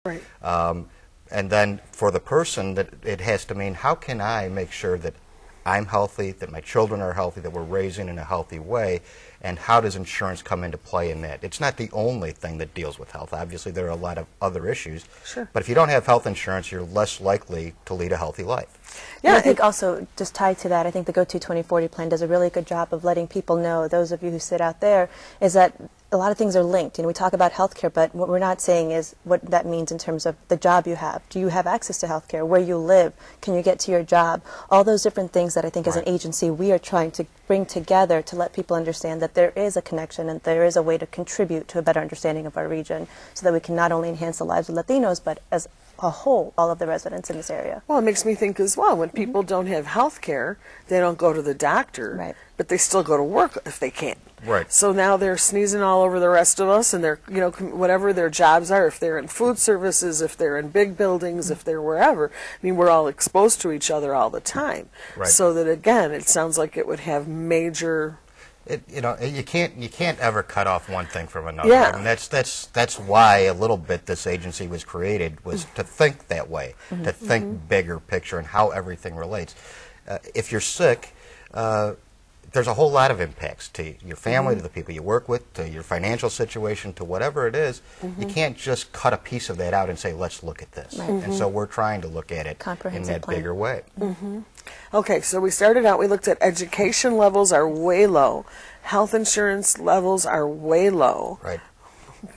Right. And then for the person, that it has to mean, how can I make sure that I'm healthy, that my children are healthy, that we're raising in a healthy way, and how does insurance come into play in that? It's not the only thing that deals with health. Obviously, there are a lot of other issues. Sure. But if you don't have health insurance, you're less likely to lead a healthy life. Yeah, I think also, just tied to that, I think the Go To 2040 plan does a really good job of letting people know, those of you who sit out there, is that a lot of things are linked. You know, we talk about healthcare, but what we're not saying is what that means in terms of the job you have. Do you have access to healthcare? Where you live? Can you get to your job? All those different things that I think as an agency we are trying to bring together to let people understand that there is a connection and there is a way to contribute to a better understanding of our region, so that we can not only enhance the lives of Latinos, but as a whole, all of the residents in this area. Well, it makes me think as well, when people don't have health care, they don't go to the doctor, but they still go to work if they can. Right. So now they're sneezing all over the rest of us, and they're, you know, whatever their jobs are, if they're in food services, if they're in big buildings, if they're wherever, I mean, we're all exposed to each other all the time. Right. So that, again, it sounds like it would have major... You know, you can't ever cut off one thing from another. Yeah. And that's why a little bit this agency was created, was to think that way, to think bigger picture and how everything relates. If you're sick, there's a whole lot of impacts to your family, to the people you work with, to your financial situation, to whatever it is. You can't just cut a piece of that out and say, let's look at this. And so we're trying to look at it in that bigger way. Okay, so we started out, we looked at education levels are way low. Health insurance levels are way low. Right.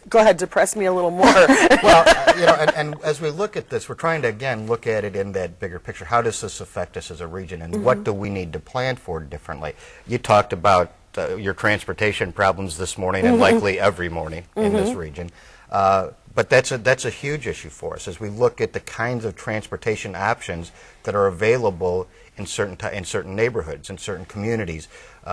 Go ahead, depress me a little more. Well, you know, and as we look at this, we're trying to, again, look at it in that bigger picture. How does this affect us as a region, and what do we need to plan for differently? You talked about your transportation problems this morning, and likely every morning in this region. But that's a huge issue for us as we look at the kinds of transportation options that are available in certain neighborhoods, in certain communities,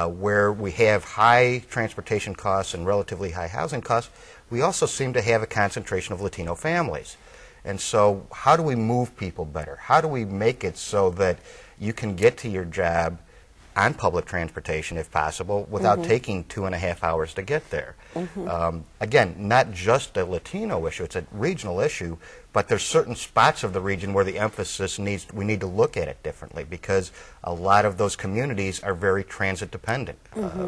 where we have high transportation costs and relatively high housing costs. We also seem to have a concentration of Latino families. And so how do we move people better? How do we make it so that you can get to your job on public transportation, if possible, without taking 2.5 hours to get there? Again, not just a Latino issue, it's a regional issue, but there's certain spots of the region where the emphasis we need to look at it differently, because a lot of those communities are very transit dependent.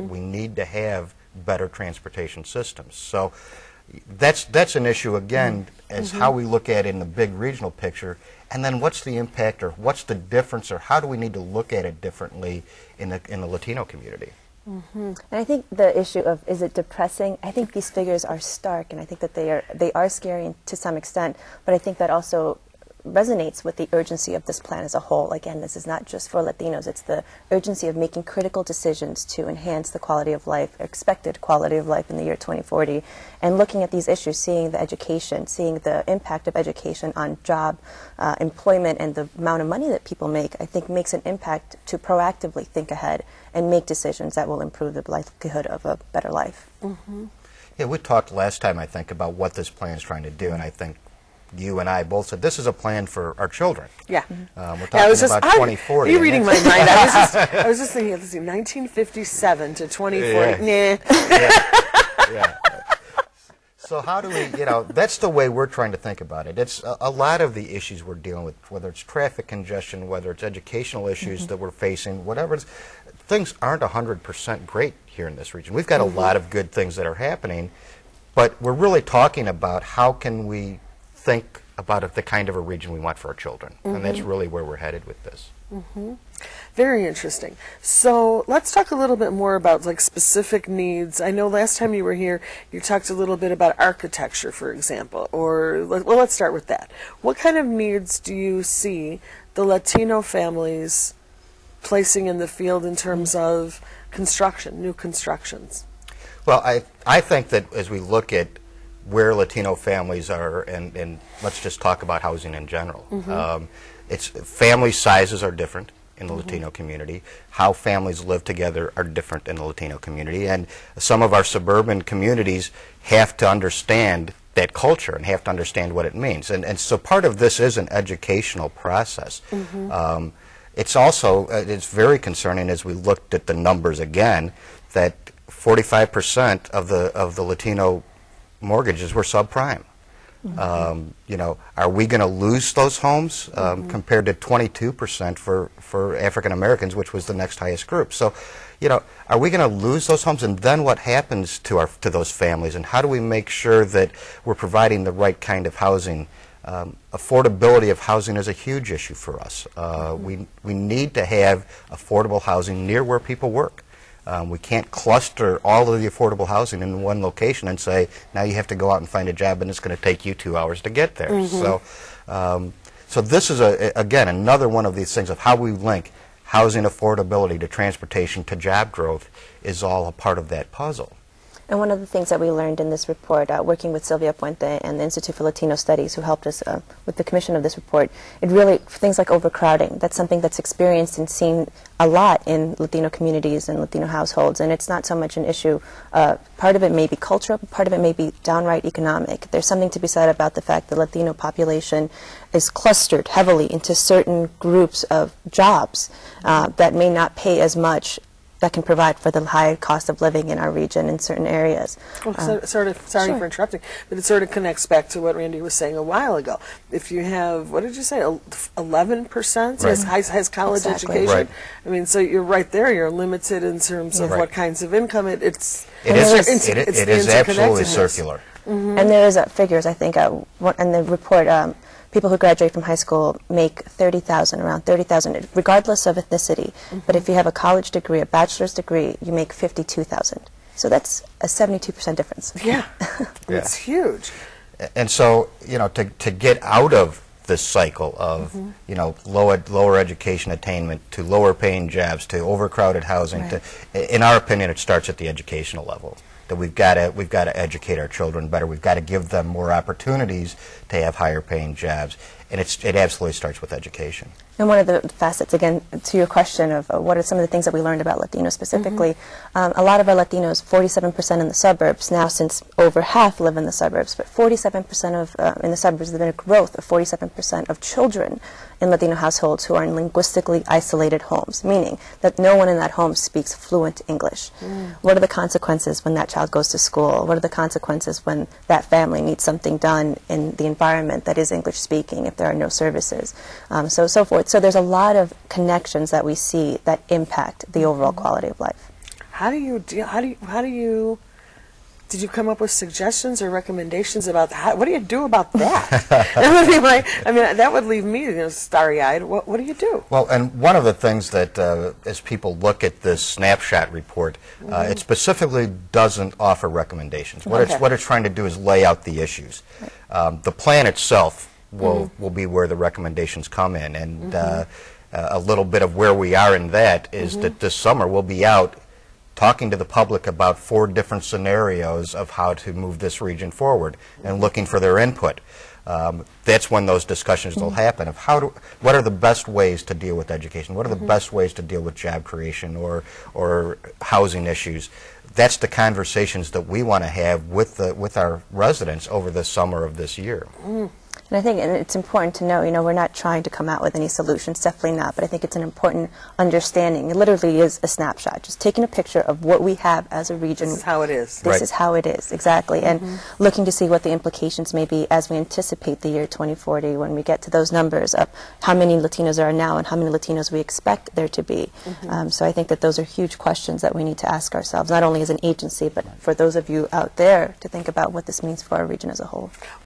We need to have better transportation systems. So that's an issue, again, as how we look at it in the big regional picture, and then what's the impact, or what's the difference, or how do we need to look at it differently in the Latino community? And I think the issue of, is it depressing? I think these figures are stark, and I think that they are scary to some extent, but I think that also resonates with the urgency of this plan as a whole. Again, this is not just for Latinos, it's the urgency of making critical decisions to enhance the quality of life, expected quality of life in the year 2040, and looking at these issues, seeing the education, seeing the impact of education on job, employment, and the amount of money that people make, I think makes an impact to proactively think ahead and make decisions that will improve the likelihood of a better life. Yeah, we talked last time, I think, about what this plan is trying to do, and I think you and I both said this is a plan for our children. Yeah. We're talking about 2040. You're reading my mind. I was just thinking, let's see, 1957 to 2040. Yeah. So how do we, you know, that's the way we're trying to think about it. It's a lot of the issues we're dealing with, whether it's traffic congestion, whether it's educational issues that we're facing, whatever it is, things aren't 100% great here in this region. We've got a lot of good things that are happening, but we're really talking about how can we think about the kind of a region we want for our children. And that's really where we're headed with this. Very interesting. So let's talk a little bit more about like specific needs. I know last time you were here, you talked a little bit about architecture, for example, or, well, let's start with that. What kind of needs do you see the Latino families placing in the field in terms of construction, new constructions? Well, I think that as we look at where Latino families are, and let's just talk about housing in general. It's family sizes are different in the Latino community. How families live together are different in the Latino community, and some of our suburban communities have to understand that culture and have to understand what it means. And so part of this is an educational process. It's also, it's very concerning as we looked at the numbers again, that 45% of the Latino mortgages were subprime. You know, are we going to lose those homes compared to 22% for African Americans, which was the next highest group? So, you know, are we going to lose those homes, and then what happens to those families, and how do we make sure that we're providing the right kind of housing? Affordability of housing is a huge issue for us. We need to have affordable housing near where people work. We can't cluster all of the affordable housing in one location and say, now you have to go out and find a job and it's going to take you 2 hours to get there. So this is, again, another one of these things of how we link housing affordability to transportation to job growth is all a part of that puzzle. And one of the things that we learned in this report, working with Sylvia Puente and the Institute for Latino Studies, who helped us with the commission of this report, it really, things like overcrowding, that's something that's experienced and seen a lot in Latino communities and Latino households, and it's not so much an issue. Part of it may be cultural, but part of it may be downright economic. There's something to be said about the fact that the Latino population is clustered heavily into certain groups of jobs that may not pay as much, that can provide for the high cost of living in our region in certain areas. Well, sorry for interrupting, but it sort of connects back to what Randy was saying a while ago. If you have, what did you say, 11% has college education? Right. I mean, so you're right there. You're limited in terms of what kinds of income. It is absolutely circular. And there is figures, I think, in the report. People who graduate from high school make around 30,000, regardless of ethnicity. But if you have a college degree, a bachelor's degree, you make 52,000. So that's a 72% difference. Yeah, it's huge. And so, you know, to get out of this cycle of, you know, lower education attainment to lower paying jobs to overcrowded housing, in our opinion, it starts at the educational level. That we've got to educate our children better. We've got to give them more opportunities to have higher paying jobs, and it absolutely starts with education. And one of the facets, again, to your question of what are some of the things that we learned about Latinos specifically, a lot of our Latinos, 47% in the suburbs, now since over half live in the suburbs, but 47% in the suburbs, there's been a growth of 47% of children in Latino households who are in linguistically isolated homes, meaning that no one in that home speaks fluent English. What are the consequences when that child goes to school? What are the consequences when that family needs something done in the environment that is English speaking if there are no services? So forth. So there's a lot of connections that we see that impact the overall quality of life. Did you come up with suggestions or recommendations about what do you do about that? I mean, that would leave me, you know, starry-eyed. What do you do? Well, and one of the things that, as people look at this snapshot report, it specifically doesn't offer recommendations. What it's trying to do is lay out the issues. The plan itself will be where the recommendations come in, and a little bit of where we are in that is that this summer we'll be out talking to the public about 4 different scenarios of how to move this region forward and looking for their input. That's when those discussions will happen of what are the best ways to deal with education, what are the best ways to deal with job creation or housing issues. That's the conversations that we want to have with our residents over the summer of this year. And I think it's important to know, you know, we're not trying to come out with any solutions, definitely not, but I think it's an important understanding. It literally is a snapshot, just taking a picture of what we have as a region. This is how it is. This is how it is, exactly, and looking to see what the implications may be as we anticipate the year 2040 when we get to those numbers of how many Latinos there are now and how many Latinos we expect there to be. So I think that those are huge questions that we need to ask ourselves, not only as an agency, but for those of you out there to think about what this means for our region as a whole.